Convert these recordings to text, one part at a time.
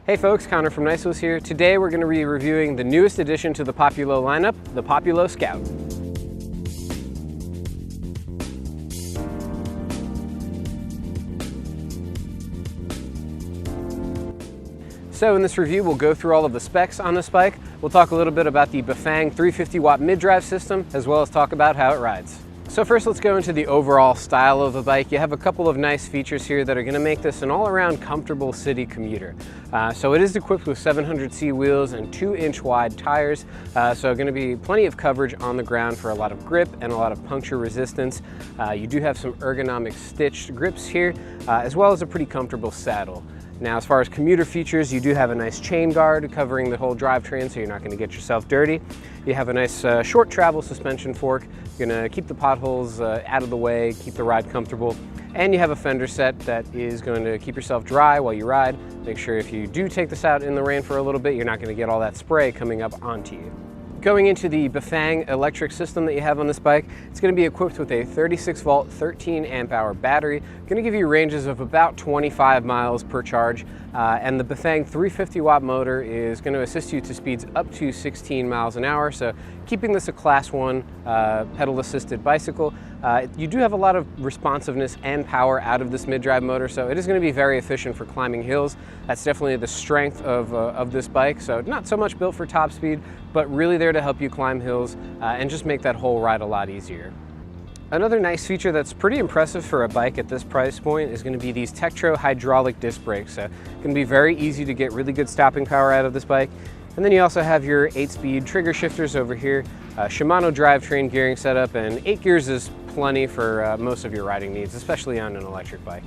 Hey folks, Connor from Nicewas here. Today we're going to be reviewing the newest addition to the Populo lineup, the Populo Scout. So in this review, we'll go through all of the specs on this bike. We'll talk a little bit about the Bafang 350 watt mid-drive system, as well as talk about how it rides. So first, let's go into the overall style of the bike. You have a couple of nice features here that are going to make this an all-around comfortable city commuter. So it is equipped with 700C wheels and 2-inch wide tires, so going to be plenty of coverage on the ground for a lot of grip and a lot of puncture resistance. You do have some ergonomic stitched grips here, as well as a pretty comfortable saddle. Now, as far as commuter features, you do have a nice chain guard covering the whole drivetrain, so you're not going to get yourself dirty. You have a nice short travel suspension fork. You're going to keep the potholes out of the way, keep the ride comfortable. And you have a fender set that is going to keep yourself dry while you ride. Make sure if you do take this out in the rain for a little bit, you're not going to get all that spray coming up onto you. Going into the Bafang electric system that you have on this bike, it's going to be equipped with a 36 volt, 13 amp hour battery. Going to give you ranges of about 25 miles per charge. And the Bafang 350 watt motor is going to assist you to speeds up to 16 miles an hour. So keeping this a class 1 pedal assisted bicycle. You do have a lot of responsiveness and power out of this mid-drive motor, so it is going to be very efficient for climbing hills. That's definitely the strength of this bike. So not so much built for top speed, but really there to help you climb hills and just make that whole ride a lot easier. Another nice feature that's pretty impressive for a bike at this price point is going to be these Tektro hydraulic disc brakes. So it's going to be very easy to get really good stopping power out of this bike. And then you also have your 8-speed trigger shifters over here, Shimano drivetrain gearing setup, and 8 gears is plenty for most of your riding needs, especially on an electric bike.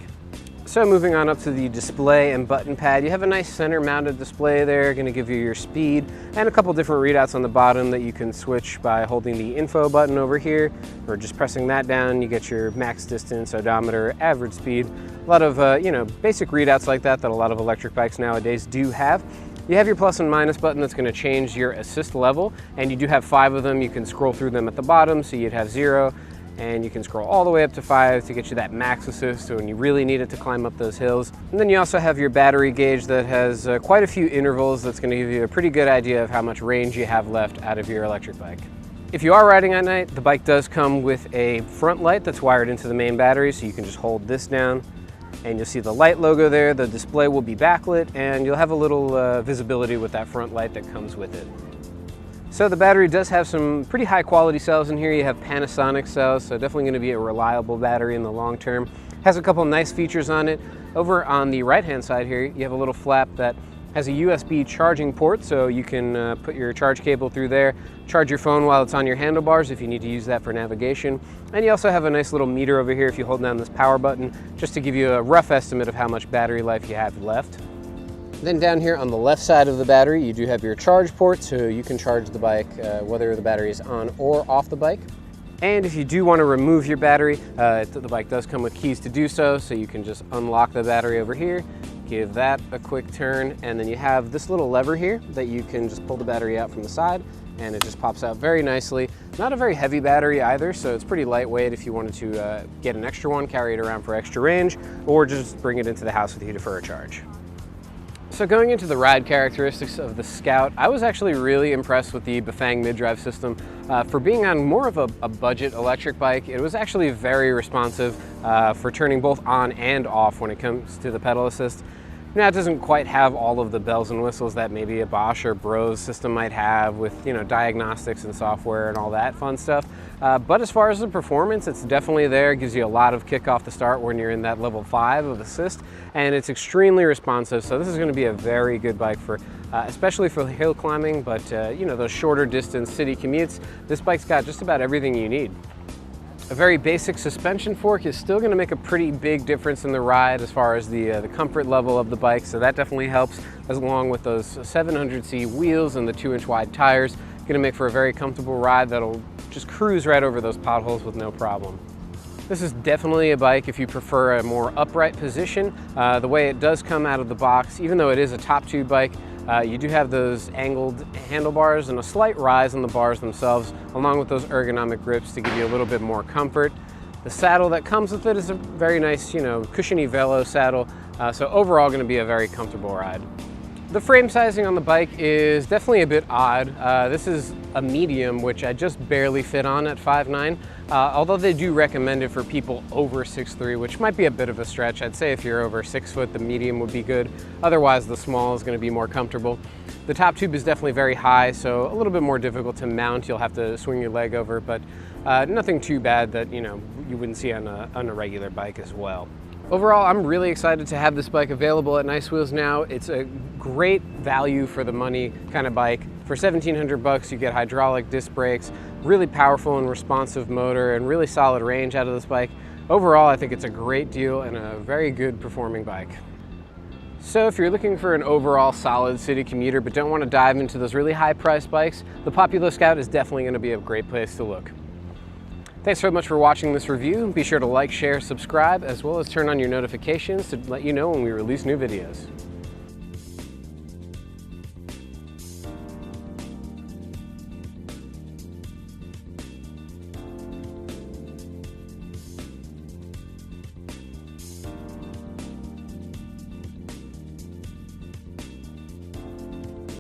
So moving on up to the display and button pad, you have a nice center mounted display there, going to give you your speed and a couple different readouts on the bottom that you can switch by holding the info button over here or just pressing that down. You get your max distance, odometer, average speed, a lot of basic readouts like that a lot of electric bikes nowadays do have. You have your plus and minus button that's going to change your assist level, and you do have 5 of them. You can scroll through them at the bottom, so you'd have 0. And you can scroll all the way up to 5 to get you that max assist when you really need it to climb up those hills. And then you also have your battery gauge that has quite a few intervals that's going to give you a pretty good idea of how much range you have left out of your electric bike. If you are riding at night, the bike does come with a front light that's wired into the main battery, so you can just hold this down and you'll see the light logo there. The display will be backlit and you'll have a little visibility with that front light that comes with it. So the battery does have some pretty high quality cells in here. You have Panasonic cells, so definitely going to be a reliable battery in the long term. Has a couple nice features on it. Over on the right hand side here, you have a little flap that has a USB charging port, so you can put your charge cable through there, charge your phone while it's on your handlebars if you need to use that for navigation. And you also have a nice little meter over here if you hold down this power button, just to give you a rough estimate of how much battery life you have left. Then down here on the left side of the battery, you do have your charge port, so you can charge the bike whether the battery is on or off the bike. And if you do want to remove your battery, the bike does come with keys to do so, so you can just unlock the battery over here, give that a quick turn, and then you have this little lever here that you can just pull the battery out from the side, and it just pops out very nicely. Not a very heavy battery either, so it's pretty lightweight if you wanted to get an extra one, carry it around for extra range, or just bring it into the house with you for a charge. So going into the ride characteristics of the Scout, I was actually really impressed with the Bafang mid-drive system. For being on more of a budget electric bike, it was actually very responsive for turning both on and off when it comes to the pedal assist. Now, it doesn't quite have all of the bells and whistles that maybe a Bosch or Bose system might have with, diagnostics and software and all that fun stuff. But as far as the performance, it's definitely there. It gives you a lot of kick off the start when you're in that level 5 of assist, and it's extremely responsive. So this is going to be a very good bike for, especially for hill climbing, but those shorter distance city commutes. This bike's got just about everything you need. A very basic suspension fork is still going to make a pretty big difference in the ride as far as the comfort level of the bike, so that definitely helps, as along with those 700C wheels and the 2-inch wide tires. Going to make for a very comfortable ride that'll just cruise right over those potholes with no problem. This is definitely a bike if you prefer a more upright position. The way it does come out of the box, even though it is a top tube bike, you do have those angled handlebars and a slight rise on the bars themselves, along with those ergonomic grips to give you a little bit more comfort. The saddle that comes with it is a very nice, cushiony velo saddle, so overall going to be a very comfortable ride. The frame sizing on the bike is definitely a bit odd. This is a medium, which I just barely fit on at 5'9", although they do recommend it for people over 6'3", which might be a bit of a stretch. I'd say if you're over 6 foot, the medium would be good. Otherwise, the small is going to be more comfortable. The top tube is definitely very high, so a little bit more difficult to mount. You'll have to swing your leg over, but nothing too bad that you wouldn't see on a regular bike as well. Overall, I'm really excited to have this bike available at Nice Wheels now. It's a great value for the money kind of bike. For 1,700 bucks, you get hydraulic disc brakes, really powerful and responsive motor, and really solid range out of this bike. Overall, I think it's a great deal and a very good performing bike. So if you're looking for an overall solid city commuter but don't want to dive into those really high-priced bikes, the Populo Scout is definitely going to be a great place to look. Thanks so much for watching this review. Be sure to like, share, subscribe, as well as turn on your notifications to let you know when we release new videos.